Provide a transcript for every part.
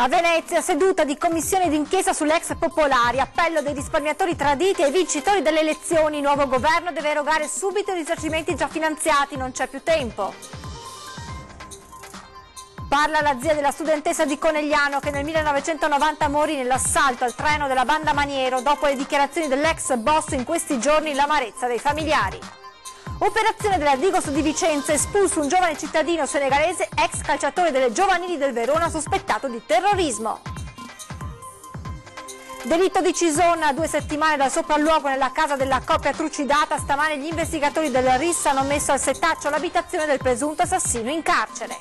A Venezia, seduta di commissione d'inchiesta sull'ex Popolari, appello dei risparmiatori traditi ai vincitori delle elezioni. Il nuovo governo deve erogare subito i risarcimenti già finanziati, non c'è più tempo. Parla la zia della studentessa di Conegliano che nel 1990 morì nell'assalto al treno della banda Maniero. Dopo le dichiarazioni dell'ex boss, in questi giorni l'amarezza dei familiari. Operazione della Digos di Vicenza, espulso un giovane cittadino senegalese, ex calciatore delle giovanili del Verona, sospettato di terrorismo. Delitto di Chisona, a 2 settimane dal sopralluogo nella casa della coppia trucidata. Stamane gli investigatori del RIS hanno messo al setaccio l'abitazione del presunto assassino in carcere.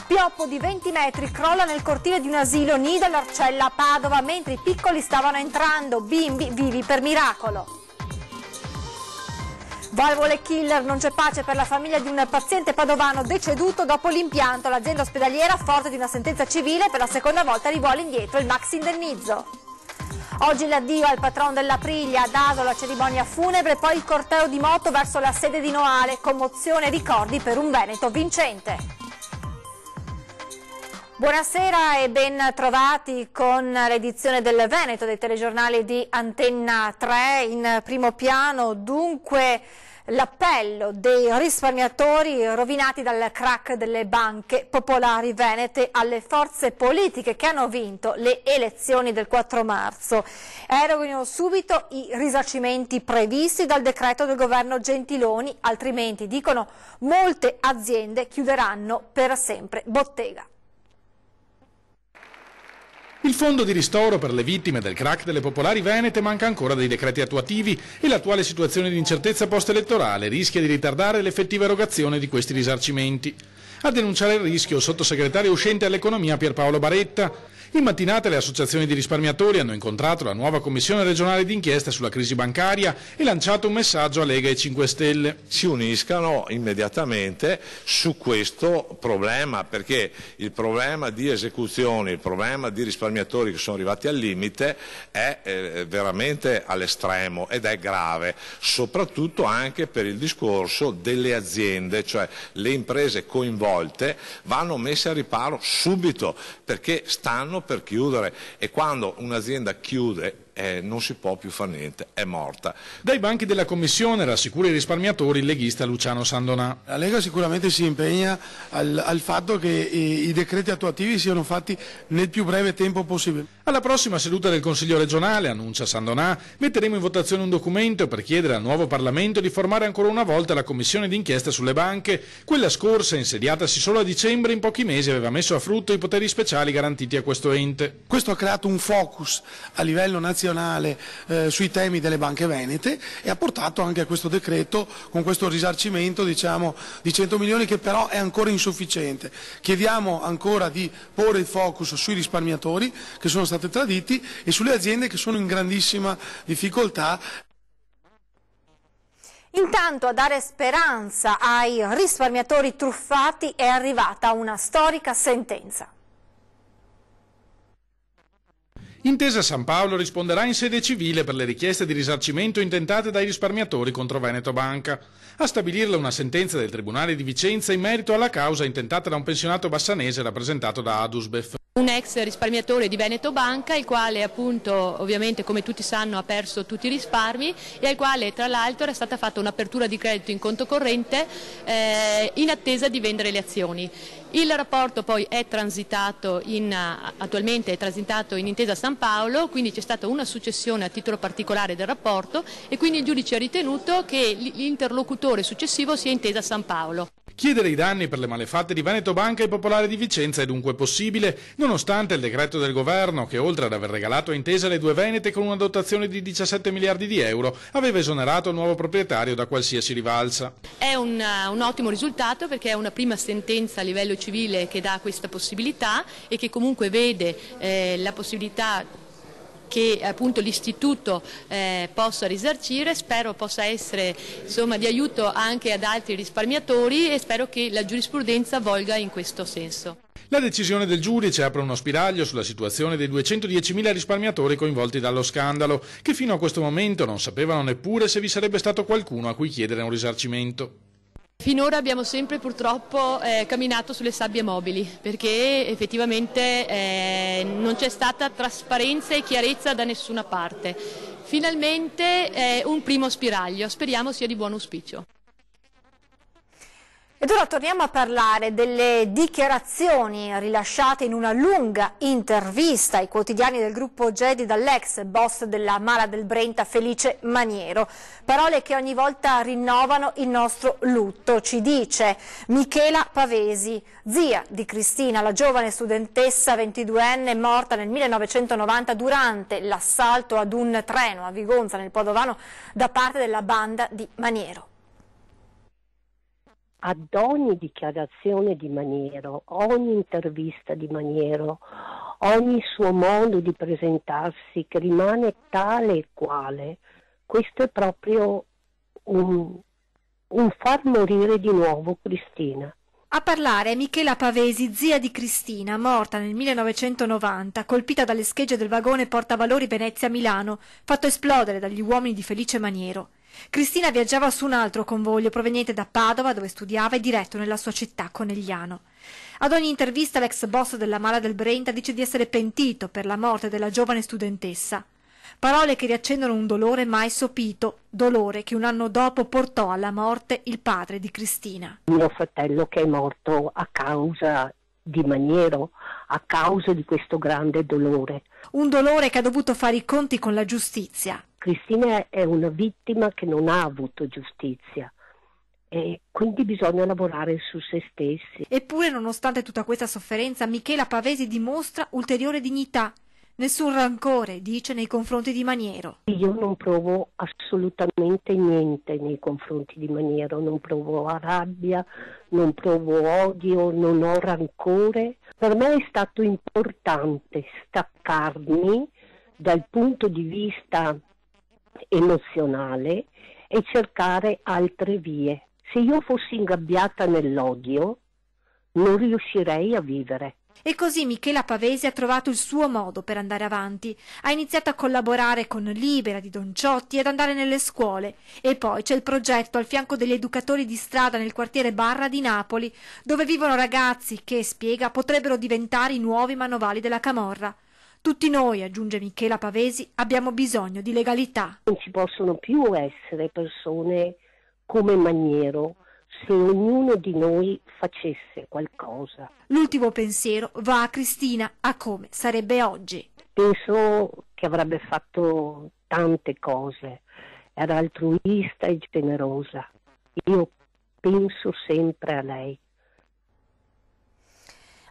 Pioppo di 20 metri crolla nel cortile di un asilo nido all'Arcella a Padova mentre i piccoli stavano entrando, bimbi vivi per miracolo. Valvole killer, non c'è pace per la famiglia di un paziente padovano deceduto dopo l'impianto. L'azienda ospedaliera, forte di una sentenza civile, per la seconda volta rivuole indietro il max indennizzo. Oggi l'addio al patrono dell'Aprilia, ad Aso la cerimonia funebre, poi il corteo di moto verso la sede di Noale, commozione e ricordi per un Veneto vincente. Buonasera e ben trovati con l'edizione del Veneto dei telegiornali di Antenna 3. In primo piano dunque l'appello dei risparmiatori rovinati dal crack delle banche popolari venete alle forze politiche che hanno vinto le elezioni del 4 marzo. Eroghino subito i risarcimenti previsti dal decreto del governo Gentiloni, altrimenti, dicono, molte aziende chiuderanno per sempre bottega. Il fondo di ristoro per le vittime del crack delle popolari venete manca ancora dei decreti attuativi e l'attuale situazione di incertezza post-elettorale rischia di ritardare l'effettiva erogazione di questi risarcimenti. A denunciare il rischio il sottosegretario uscente all'economia Pierpaolo Baretta. In mattinata le associazioni di risparmiatori hanno incontrato la nuova commissione regionale d'inchiesta sulla crisi bancaria e lanciato un messaggio a Lega e 5 Stelle. Si uniscano immediatamente su questo problema, perché il problema di esecuzione, il problema di risparmiatori che sono arrivati al limite è veramente all'estremo ed è grave, soprattutto anche per il discorso delle aziende, cioè le imprese coinvolte vanno messe a riparo subito perché stanno per chiudere e quando un'azienda chiude non si può più fare niente, è morta. Dai banchi della Commissione rassicura i risparmiatori il leghista Luciano Sandonà. La Lega sicuramente si impegna al fatto che i decreti attuativi siano fatti nel più breve tempo possibile. Alla prossima seduta del Consiglio regionale, annuncia Sandonà, metteremo in votazione un documento per chiedere al nuovo Parlamento di formare ancora una volta la Commissione d'inchiesta sulle banche. Quella scorsa, insediatasi solo a dicembre, in pochi mesi aveva messo a frutto i poteri speciali garantiti a questo ente. Questo ha creato un focus a livello nazionale sui temi delle banche venete e ha portato anche a questo decreto con questo risarcimento di 100 milioni che però è ancora insufficiente. Chiediamo ancora di porre il focus sui risparmiatori che sono stati traditi e sulle aziende che sono in grandissima difficoltà. Intanto a dare speranza ai risparmiatori truffati è arrivata una storica sentenza. Intesa San Paolo risponderà in sede civile per le richieste di risarcimento intentate dai risparmiatori contro Veneto Banca. A stabilirla una sentenza del Tribunale di Vicenza in merito alla causa intentata da un pensionato bassanese rappresentato da Adusbef. Un ex risparmiatore di Veneto Banca, il quale appunto ovviamente come tutti sanno ha perso tutti i risparmi e al quale tra l'altro era stata fatta un'apertura di credito in conto corrente in attesa di vendere le azioni. Il rapporto poi è transitato attualmente è transitato in Intesa San Paolo, quindi c'è stata una successione a titolo particolare del rapporto e quindi il giudice ha ritenuto che l'interlocutore successivo sia Intesa San Paolo. Chiedere i danni per le malefatte di Veneto Banca e Popolare di Vicenza è dunque possibile, nonostante il decreto del governo che, oltre ad aver regalato a Intesa le due Venete con una dotazione di 17 miliardi di euro, aveva esonerato il nuovo proprietario da qualsiasi rivalsa. È un ottimo risultato perché è una prima sentenza a livello civile che dà questa possibilità e che comunque vede la possibilità che appunto l'istituto possa risarcire. Spero possa essere di aiuto anche ad altri risparmiatori e spero che la giurisprudenza volga in questo senso. La decisione del giudice apre uno spiraglio sulla situazione dei 210.000 risparmiatori coinvolti dallo scandalo, che fino a questo momento non sapevano neppure se vi sarebbe stato qualcuno a cui chiedere un risarcimento. Finora abbiamo sempre purtroppo camminato sulle sabbie mobili, perché effettivamente non c'è stata trasparenza e chiarezza da nessuna parte. Finalmente un primo spiraglio, speriamo sia di buon auspicio. Ed ora torniamo a parlare delle dichiarazioni rilasciate in una lunga intervista ai quotidiani del gruppo Gedi dall'ex boss della Mala del Brenta Felice Maniero. Parole che ogni volta rinnovano il nostro lutto, ci dice Michela Pavesi, zia di Cristina, la giovane studentessa 22enne morta nel 1990 durante l'assalto ad un treno a Vigonza nel Padovano da parte della banda di Maniero. Ad ogni dichiarazione di Maniero, ogni intervista di Maniero, ogni suo modo di presentarsi che rimane tale e quale, questo è proprio un far morire di nuovo Cristina. A parlare è Michela Pavesi, zia di Cristina, morta nel 1990, colpita dalle schegge del vagone portavalori Venezia-Milano, fatto esplodere dagli uomini di Felice Maniero. Cristina viaggiava su un altro convoglio proveniente da Padova, dove studiava, e diretto nella sua città, Conegliano. Ad ogni intervista l'ex boss della Mala del Brenta dice di essere pentito per la morte della giovane studentessa. Parole che riaccendono un dolore mai sopito, dolore che un anno dopo portò alla morte il padre di Cristina. Mio fratello che è morto a causa di Maniero, a causa di questo grande dolore. Un dolore che ha dovuto fare i conti con la giustizia. Cristina è una vittima che non ha avuto giustizia e quindi bisogna lavorare su se stessi. Eppure, nonostante tutta questa sofferenza, Michela Pavesi dimostra ulteriore dignità. Nessun rancore, dice, nei confronti di Maniero. Io non provo assolutamente niente nei confronti di Maniero, non provo rabbia, non provo odio, non ho rancore. Per me è stato importante staccarmi dal punto di vista emozionale e cercare altre vie. Se io fossi ingabbiata nell'odio, non riuscirei a vivere. E così Michela Pavesi ha trovato il suo modo per andare avanti. Ha iniziato a collaborare con Libera di Don Ciotti e ad andare nelle scuole. E poi c'è il progetto al fianco degli educatori di strada nel quartiere Barra di Napoli, dove vivono ragazzi che, spiega, potrebbero diventare i nuovi manovali della camorra. Tutti noi, aggiunge Michela Pavesi, abbiamo bisogno di legalità. Non ci possono più essere persone come Maniero se ognuno di noi facesse qualcosa. L'ultimo pensiero va a Cristina, a come sarebbe oggi. Penso che avrebbe fatto tante cose, era altruista e generosa. Io penso sempre a lei.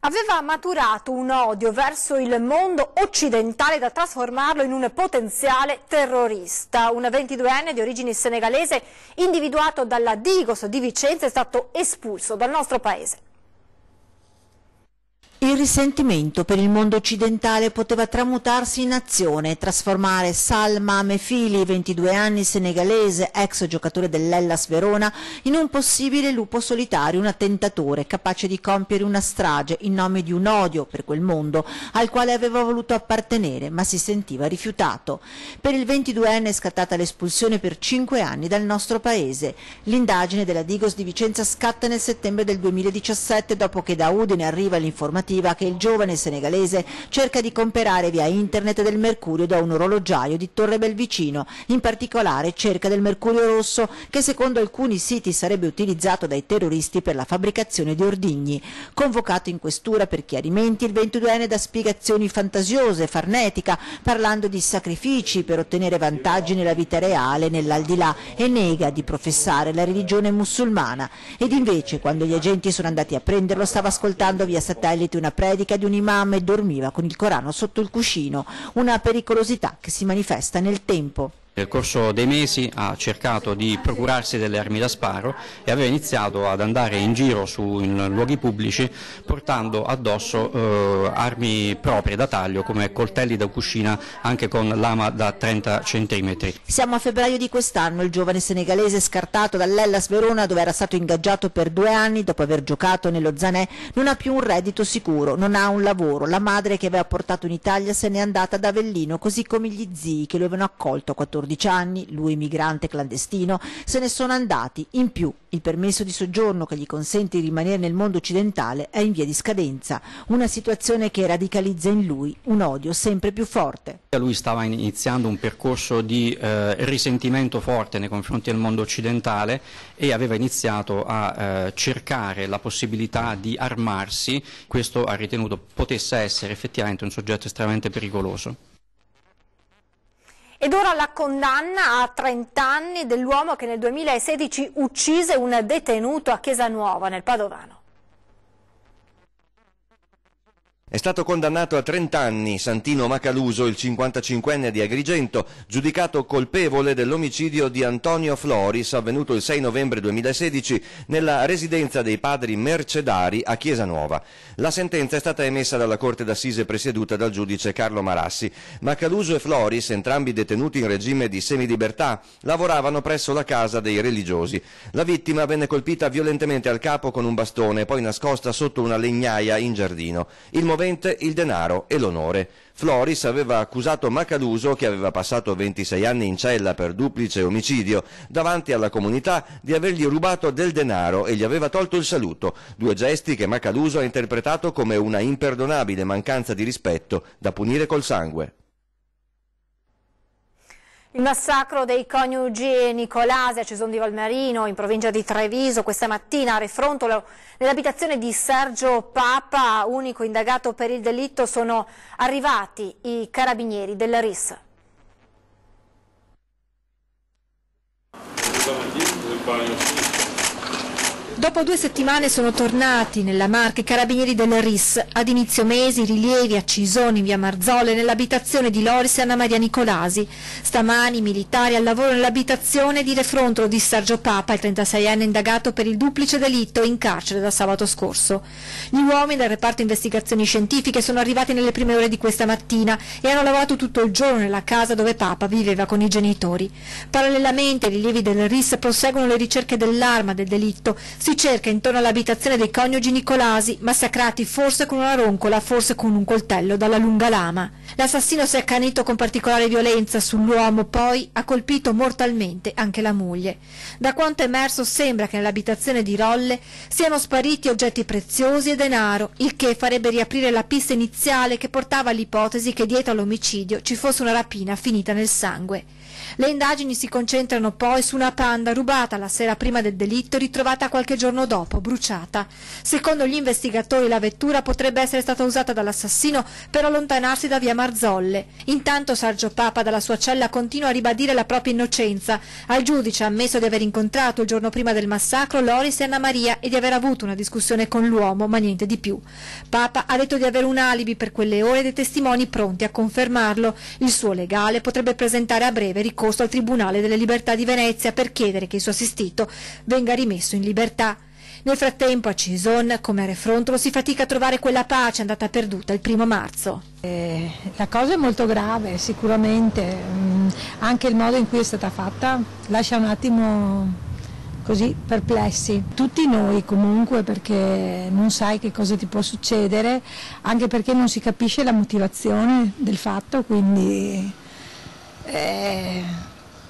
Aveva maturato un odio verso il mondo occidentale da trasformarlo in un potenziale terrorista. Un 22enne di origini senegalese, individuato dalla Digos di Vicenza, è stato espulso dal nostro paese. Il risentimento per il mondo occidentale poteva tramutarsi in azione e trasformare Salma Mefili, 22 anni, senegalese, ex giocatore dell'Hellas Verona, in un possibile lupo solitario, un attentatore capace di compiere una strage in nome di un odio per quel mondo al quale aveva voluto appartenere, ma si sentiva rifiutato. Per il 22enne è scattata l'espulsione per 5 anni dal nostro paese. L'indagine della Digos di Vicenza scatta nel settembre del 2017, dopo che da Udine arriva l'informativa che il giovane senegalese cerca di comprare via internet del mercurio da un orologiaio di Torre Belvicino. In particolare cerca del mercurio rosso, che secondo alcuni siti sarebbe utilizzato dai terroristi per la fabbricazione di ordigni. Convocato in questura per chiarimenti, il 22enne dà spiegazioni fantasiose, farnetica, parlando di sacrifici per ottenere vantaggi nella vita reale, nell'aldilà, e nega di professare la religione musulmana. Ed invece, quando gli agenti sono andati a prenderlo, stava ascoltando via satellite una predica di un imam e dormiva con il Corano sotto il cuscino, una pericolosità che si manifesta nel tempo. Nel corso dei mesi ha cercato di procurarsi delle armi da sparo e aveva iniziato ad andare in giro in luoghi pubblici portando addosso armi proprie da taglio come coltelli da cucina anche con lama da 30 centimetri. Siamo a febbraio di quest'anno, il giovane senegalese scartato dall'Hellas Verona, dove era stato ingaggiato per 2 anni dopo aver giocato nello Zanè, non ha più un reddito sicuro, non ha un lavoro. La madre che aveva portato in Italia se n'è andata ad Avellino, così come gli zii che lo avevano accolto a 14 14 anni, lui migrante clandestino, se ne sono andati. In più, il permesso di soggiorno che gli consente di rimanere nel mondo occidentale è in via di scadenza, una situazione che radicalizza in lui un odio sempre più forte. Lui stava iniziando un percorso di risentimento forte nei confronti del mondo occidentale e aveva iniziato a cercare la possibilità di armarsi. Questo ha ritenuto potesse essere effettivamente un soggetto estremamente pericoloso. Ed ora la condanna a 30 anni dell'uomo che nel 2016 uccise un detenuto a Chiesanuova, nel Padovano. È stato condannato a 30 anni Santino Macaluso, il 55enne di Agrigento, giudicato colpevole dell'omicidio di Antonio Floris, avvenuto il 6 novembre 2016 nella residenza dei padri Mercedari a Chiesanuova. La sentenza è stata emessa dalla Corte d'Assise presieduta dal giudice Carlo Marassi. Macaluso e Floris, entrambi detenuti in regime di semilibertà, lavoravano presso la casa dei religiosi. La vittima venne colpita violentemente al capo con un bastone, poi nascosta sotto una legnaia in giardino. Il movente il denaro e l'onore. Floris aveva accusato Macaluso, che aveva passato 26 anni in cella per duplice omicidio, davanti alla comunità di avergli rubato del denaro e gli aveva tolto il saluto, due gesti che Macaluso ha interpretato come una imperdonabile mancanza di rispetto da punire col sangue. Il massacro dei coniugi Nicolasi a Cison di Valmarino, in provincia di Treviso, questa mattina a Refrontolo, nell'abitazione di Sergio Papa, unico indagato per il delitto, sono arrivati i carabinieri del RIS. Dopo 2 settimane sono tornati nella Marca i carabinieri del RIS. Ad inizio mese i rilievi a Cisoni, in via Marzole, nell'abitazione di Loris e Anna Maria Nicolasi. Stamani i militari al lavoro nell'abitazione di Refrontolo di Sergio Papa, il 36enne indagato per il duplice delitto, in carcere da sabato scorso. Gli uomini del reparto investigazioni scientifiche sono arrivati nelle prime ore di questa mattina e hanno lavorato tutto il giorno nella casa dove Papa viveva con i genitori. Parallelamente ai rilievi del RIS proseguono le ricerche dell'arma del delitto. Si cerca intorno all'abitazione dei coniugi Nicolasi, massacrati forse con una roncola, forse con un coltello dalla lunga lama. L'assassino si è accanito con particolare violenza sull'uomo, poi ha colpito mortalmente anche la moglie. Da quanto emerso sembra che nell'abitazione di Rolle siano spariti oggetti preziosi e denaro, il che farebbe riaprire la pista iniziale che portava all'ipotesi che dietro all'omicidio ci fosse una rapina finita nel sangue. Le indagini si concentrano poi su una Panda rubata la sera prima del delitto, ritrovata qualche giorno dopo, bruciata. Secondo gli investigatori la vettura potrebbe essere stata usata dall'assassino per allontanarsi da via Marzolle. Intanto Sergio Papa dalla sua cella continua a ribadire la propria innocenza. Al giudice ha ammesso di aver incontrato il giorno prima del massacro Loris e Anna Maria e di aver avuto una discussione con l'uomo, ma niente di più. Papa ha detto di avere un alibi per quelle ore e dei testimoni pronti a confermarlo. Il suo legale potrebbe presentare a breve ricorso al Tribunale delle Libertà di Venezia per chiedere che il suo assistito venga rimesso in libertà. Nel frattempo a Cison, come a Refrontolo, si fatica a trovare quella pace andata perduta il 1° marzo. La cosa è molto grave, sicuramente, anche il modo in cui è stata fatta lascia un attimo così perplessi. Tutti noi comunque, perché non sai che cosa ti può succedere, anche perché non si capisce la motivazione del fatto, quindi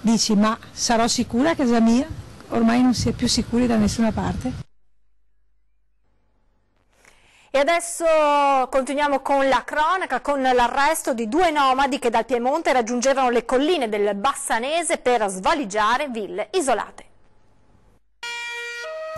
dici, ma sarò sicura a casa mia? Ormai non si è più sicuri da nessuna parte. E adesso continuiamo con la cronaca, con l'arresto di 2 nomadi che dal Piemonte raggiungevano le colline del Bassanese per svaligiare ville isolate.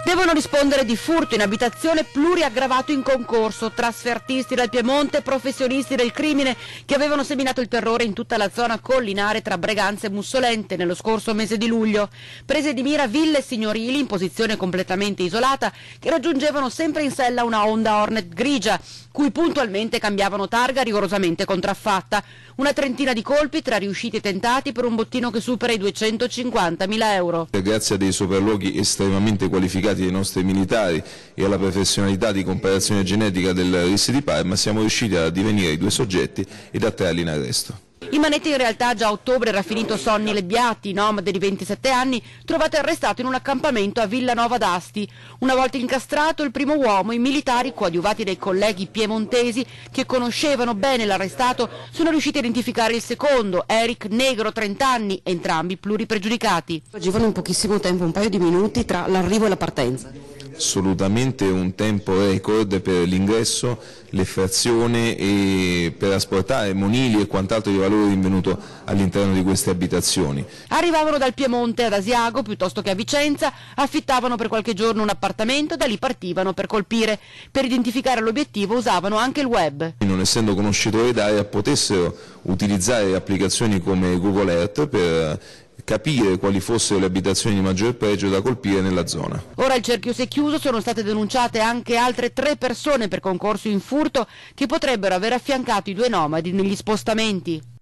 Devono rispondere di furto in abitazione pluriaggravato in concorso, trasfertisti dal Piemonte, professionisti del crimine che avevano seminato il terrore in tutta la zona collinare tra Breganze e Mussolente nello scorso mese di luglio. Prese di mira ville signorili in posizione completamente isolata che raggiungevano sempre in sella una Honda Hornet grigia, cui puntualmente cambiavano targa rigorosamente contraffatta. Una trentina di colpi tra riusciti e tentati per un bottino che supera i 250.000 euro. Grazie a dei sopralluoghi estremamente qualificati dei nostri militari e alla professionalità di comparazione genetica del RIS di Parma siamo riusciti a divenire i 2 soggetti ed a trarli in arresto. Il Manetti in realtà già a ottobre era finito Sonny Lebbiati, nomade di 27 anni, trovato arrestato in un accampamento a Villanova d'Asti. Una volta incastrato il primo uomo, i militari, coadiuvati dai colleghi piemontesi che conoscevano bene l'arrestato, sono riusciti a identificare il secondo, Eric Negro, 30 anni, entrambi pluripregiudicati. Agivano in pochissimo tempo, un paio di minuti tra l'arrivo e la partenza. Assolutamente un tempo record per l'ingresso, l'effrazione e per asportare monili e quant'altro di valore rinvenuto all'interno di queste abitazioni. Arrivavano dal Piemonte ad Asiago piuttosto che a Vicenza, affittavano per qualche giorno un appartamento, da lì partivano per colpire. Per identificare l'obiettivo usavano anche il web. Non essendo conoscitori d'area potessero utilizzare applicazioni come Google Earth per capire quali fossero le abitazioni di maggior pregio da colpire nella zona. Ora il cerchio si è chiuso, sono state denunciate anche altre 3 persone per concorso in furto che potrebbero aver affiancato i 2 nomadi negli spostamenti.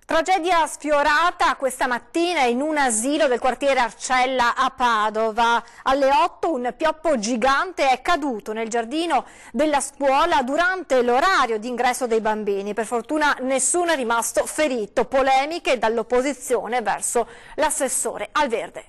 Tragedia sfiorata questa mattina in un asilo del quartiere Arcella a Padova. Alle 8 un pioppo gigante è caduto nel giardino della scuola durante l'orario di ingresso dei bambini. Per fortuna nessuno è rimasto ferito. Polemiche dall'opposizione verso l'assessore Alverde.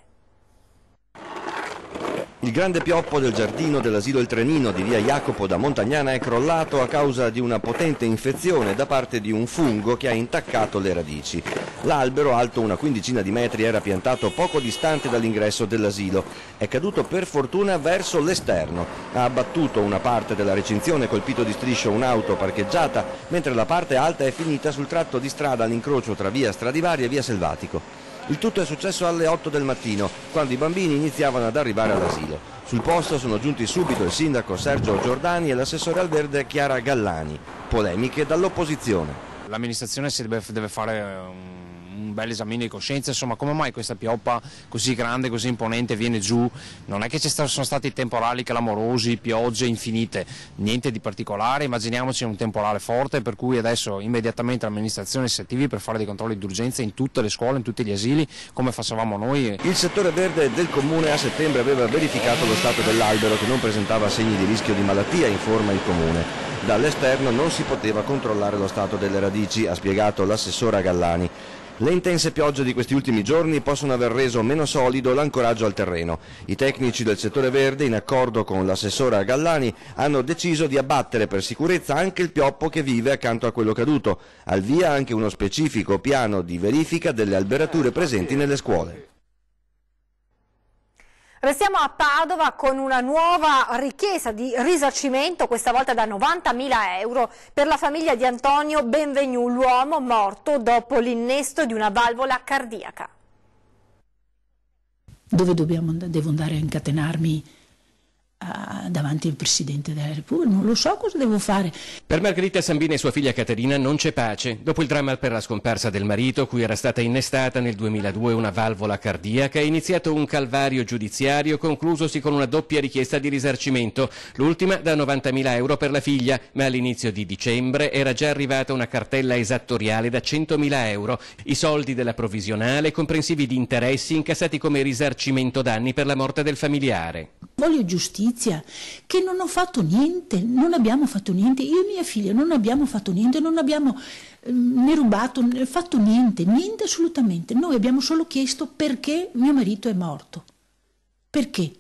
Il grande pioppo del giardino dell'asilo Il Trenino di via Jacopo da Montagnana è crollato a causa di una potente infezione da parte di un fungo che ha intaccato le radici. L'albero, alto una quindicina di metri, era piantato poco distante dall'ingresso dell'asilo. È caduto per fortuna verso l'esterno. Ha abbattuto una parte della recinzione, colpito di striscio un'auto parcheggiata, mentre la parte alta è finita sul tratto di strada all'incrocio tra via Stradivari e via Selvatico. Il tutto è successo alle 8 del mattino, quando i bambini iniziavano ad arrivare all'asilo. Sul posto sono giunti subito il sindaco Sergio Giordani e l'assessore Alverde Chiara Gallani. Polemiche dall'opposizione. L'amministrazione deve fare un bel esame di coscienza, insomma, come mai questa pioppa così grande, così imponente viene giù? Non è che sono stati temporali clamorosi, piogge infinite, niente di particolare. Immaginiamoci un temporale forte, per cui adesso immediatamente l'amministrazione si attivi per fare dei controlli d'urgenza in tutte le scuole, in tutti gli asili, come facevamo noi. Il settore verde del comune a settembre aveva verificato lo stato dell'albero che non presentava segni di rischio di malattia, informa il comune. Dall'esterno non si poteva controllare lo stato delle radici, ha spiegato l'assessora Gallani. Le intense piogge di questi ultimi giorni possono aver reso meno solido l'ancoraggio al terreno. I tecnici del settore verde, in accordo con l'assessora Gallani, hanno deciso di abbattere per sicurezza anche il pioppo che vive accanto a quello caduto. Al via anche uno specifico piano di verifica delle alberature presenti nelle scuole. Restiamo a Padova con una nuova richiesta di risarcimento, questa volta da 90.000 euro, per la famiglia di Antonio Benvenu, l'uomo morto dopo l'innesto di una valvola cardiaca. Dove devo andare a incatenarmi davanti al Presidente della Repubblica? Non lo so cosa devo fare. Per Margherita Sambini e sua figlia Caterina non c'è pace. Dopo il dramma per la scomparsa del marito, cui era stata innestata nel 2002 una valvola cardiaca, è iniziato un calvario giudiziario conclusosi con una doppia richiesta di risarcimento, l'ultima da 90.000 euro per la figlia, ma all'inizio di dicembre era già arrivata una cartella esattoriale da 100.000 euro, i soldi della provvisionale comprensivi di interessi incassati come risarcimento danni per la morte del familiare. Voglio giustizia, che non ho fatto niente, non abbiamo fatto niente, io e mia figlia non abbiamo fatto niente, non abbiamo né rubato, né fatto niente, niente assolutamente. Noi abbiamo solo chiesto perché mio marito è morto. Perché?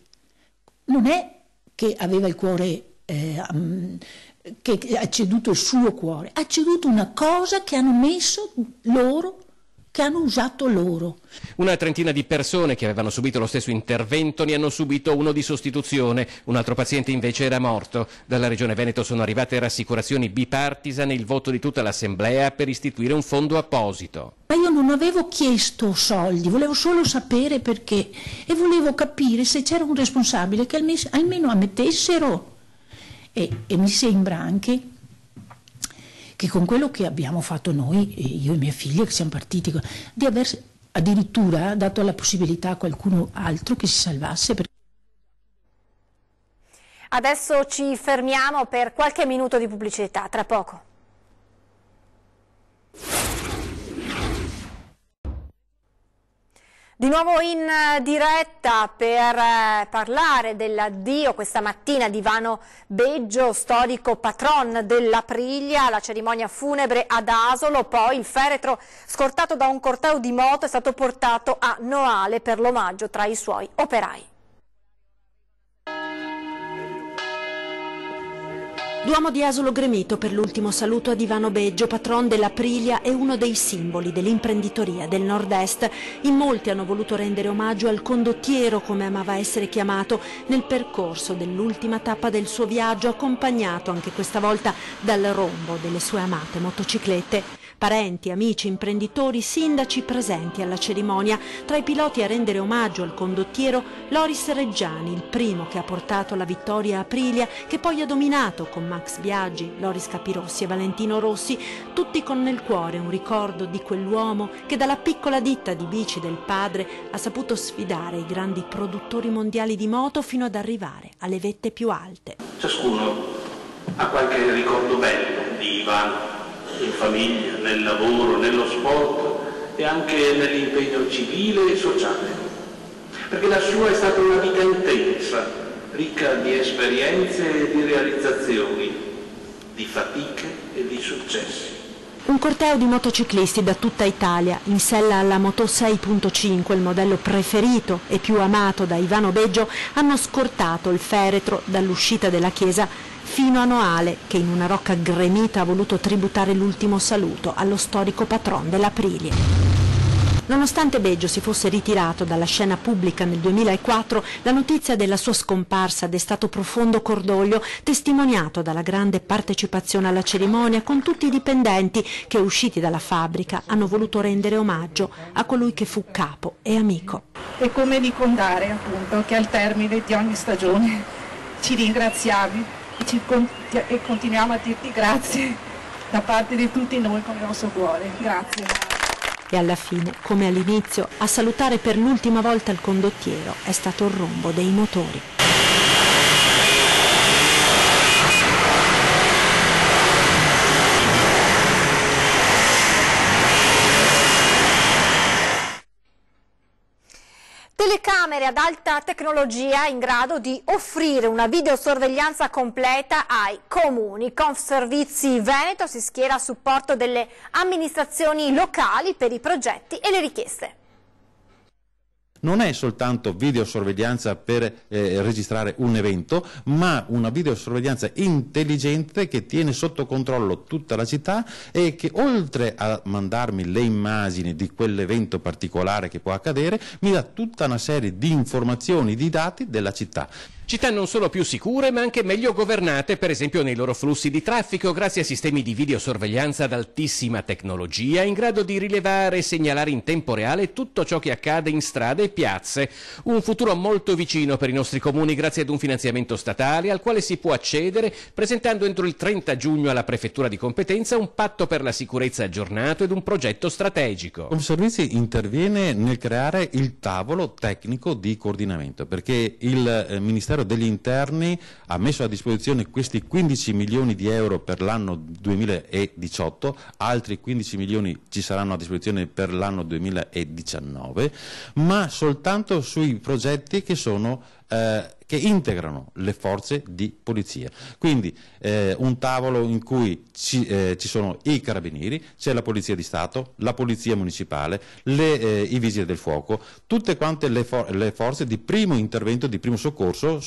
Non è che aveva il cuore, che ha ceduto il suo cuore, ha ceduto una cosa che hanno messo loro, che hanno usato loro. Una trentina di persone che avevano subito lo stesso intervento ne hanno subito uno di sostituzione, un altro paziente invece era morto. Dalla Regione Veneto sono arrivate rassicurazioni bipartisan e il voto di tutta l'Assemblea per istituire un fondo apposito. Ma io non avevo chiesto soldi, volevo solo sapere perché e volevo capire se c'era un responsabile che almeno ammettessero. E mi sembra anche che con quello che abbiamo fatto noi, io e mia figlia che siamo partiti, di aver addirittura dato la possibilità a qualcuno altro che si salvasse. Adesso ci fermiamo per qualche minuto di pubblicità, tra poco. Di nuovo in diretta per parlare dell'addio questa mattina di Ivano Beggio, storico patron dell'Aprilia, la cerimonia funebre ad Asolo, poi il feretro scortato da un corteo di moto è stato portato a Noale per l'omaggio tra i suoi operai. Duomo di Asolo gremito per l'ultimo saluto ad Ivano Beggio, patron dell'Aprilia e uno dei simboli dell'imprenditoria del Nord-Est. In molti hanno voluto rendere omaggio al condottiero, come amava essere chiamato, nel percorso dell'ultima tappa del suo viaggio, accompagnato anche questa volta dal rombo delle sue amate motociclette. Parenti, amici, imprenditori, sindaci presenti alla cerimonia. Tra i piloti a rendere omaggio al condottiero, Loris Reggiani, il primo che ha portato la vittoria a Aprilia, che poi ha dominato con Max Biaggi, Loris Capirossi e Valentino Rossi, tutti con nel cuore un ricordo di quell'uomo che dalla piccola ditta di bici del padre ha saputo sfidare i grandi produttori mondiali di moto fino ad arrivare alle vette più alte. Ciascuno ha qualche ricordo bello di Ivano, in famiglia, nel lavoro, nello sport e anche nell'impegno civile e sociale, perché la sua è stata una vita intensa, ricca di esperienze e di realizzazioni, di fatiche e di successi. Un corteo di motociclisti da tutta Italia, in sella alla Moto 6.5, il modello preferito e più amato da Ivano Beggio, hanno scortato il feretro dall'uscita della chiesa fino a Noale, che in una rocca gremita ha voluto tributare l'ultimo saluto allo storico patron dell'Aprilia. Nonostante Beggio si fosse ritirato dalla scena pubblica nel 2004, la notizia della sua scomparsa ha destato profondo cordoglio, testimoniato dalla grande partecipazione alla cerimonia, con tutti i dipendenti che, usciti dalla fabbrica, hanno voluto rendere omaggio a colui che fu capo e amico. È come ricordare, appunto, che al termine di ogni stagione ci ringraziavi e continuiamo a dirti grazie da parte di tutti noi con il nostro cuore. Grazie. E alla fine, come all'inizio, a salutare per l'ultima volta il condottiero è stato il rombo dei motori. Telecamere ad alta tecnologia in grado di offrire una videosorveglianza completa ai comuni. Confservizi Veneto si schiera a supporto delle amministrazioni locali per i progetti e le richieste. Non è soltanto videosorveglianza per registrare un evento, ma una videosorveglianza intelligente che tiene sotto controllo tutta la città e che, oltre a mandarmi le immagini di quell'evento particolare che può accadere, mi dà tutta una serie di informazioni, di dati della città. Città non solo più sicure, ma anche meglio governate, per esempio nei loro flussi di traffico, grazie a sistemi di videosorveglianza ad altissima tecnologia, in grado di rilevare e segnalare in tempo reale tutto ciò che accade in strade e piazze. Un futuro molto vicino per i nostri comuni, grazie ad un finanziamento statale al quale si può accedere presentando entro il 30 giugno alla prefettura di competenza un patto per la sicurezza aggiornato ed un progetto strategico. Confservizi interviene nel creare il tavolo tecnico di coordinamento, perché il Ministero degli Interni ha messo a disposizione questi 15 milioni di euro per l'anno 2018, altri 15 milioni ci saranno a disposizione per l'anno 2019, ma soltanto sui progetti che sono che integrano le forze di polizia. Quindi un tavolo in cui ci sono i carabinieri, c'è la polizia di Stato, la polizia municipale, i vigili del fuoco, tutte quante le forze di primo intervento, di primo soccorso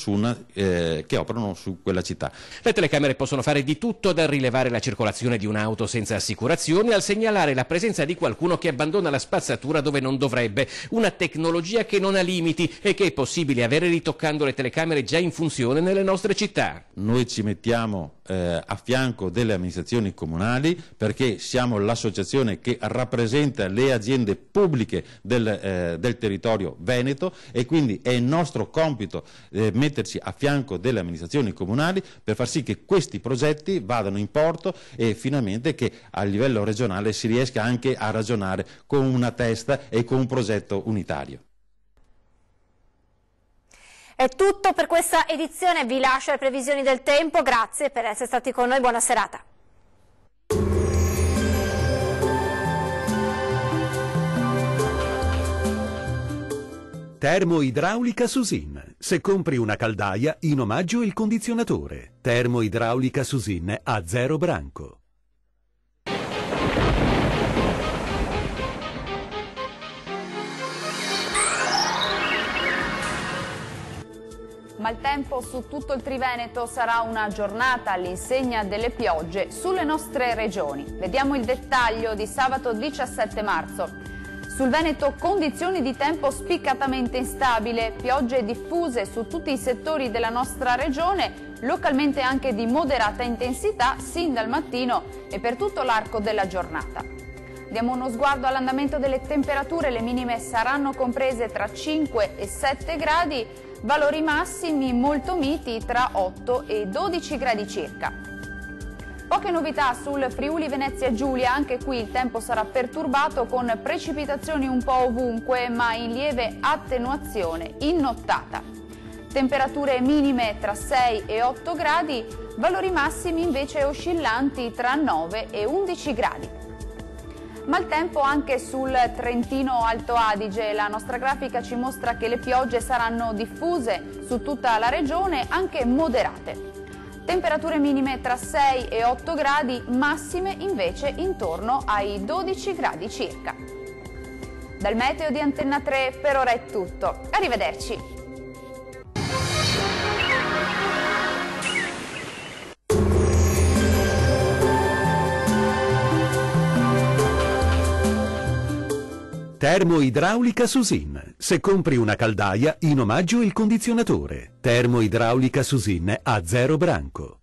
che operano su quella città. Le telecamere possono fare di tutto, dal rilevare la circolazione di un'auto senza assicurazione al segnalare la presenza di qualcuno che abbandona la spazzatura dove non dovrebbe. Una tecnologia che non ha limiti e che è possibile avere ritoccando le telecamere già in funzione nelle nostre città. Noi ci mettiamo a fianco delle amministrazioni comunali, perché siamo l'associazione che rappresenta le aziende pubbliche del territorio veneto, e quindi è il nostro compito metterci a fianco delle amministrazioni comunali per far sì che questi progetti vadano in porto e finalmente che a livello regionale si riesca anche a ragionare con una testa e con un progetto unitario. È tutto per questa edizione, vi lascio le previsioni del tempo, grazie per essere stati con noi, buona serata. Termoidraulica Susin. Se compri una caldaia, in omaggio il condizionatore. Termoidraulica Susin a 0 branco. Maltempo su tutto il Triveneto, sarà una giornata all'insegna delle piogge sulle nostre regioni. Vediamo il dettaglio di sabato 17 marzo. Sul Veneto condizioni di tempo spiccatamente instabile, piogge diffuse su tutti i settori della nostra regione, localmente anche di moderata intensità sin dal mattino e per tutto l'arco della giornata. Diamo uno sguardo all'andamento delle temperature, le minime saranno comprese tra 5 e 7 gradi, valori massimi molto miti tra 8 e 12 gradi circa. Poche novità sul Friuli Venezia Giulia, anche qui il tempo sarà perturbato con precipitazioni un po' ovunque, ma in lieve attenuazione in nottata. Temperature minime tra 6 e 8 gradi, valori massimi invece oscillanti tra 9 e 11 gradi. Maltempo anche sul Trentino Alto Adige, la nostra grafica ci mostra che le piogge saranno diffuse su tutta la regione, anche moderate. Temperature minime tra 6 e 8 gradi, massime invece intorno ai 12 gradi circa. Dal meteo di Antenna 3 per ora è tutto. Arrivederci. Termoidraulica Susin. Se compri una caldaia, in omaggio il condizionatore. Termoidraulica Susin a 0 branco.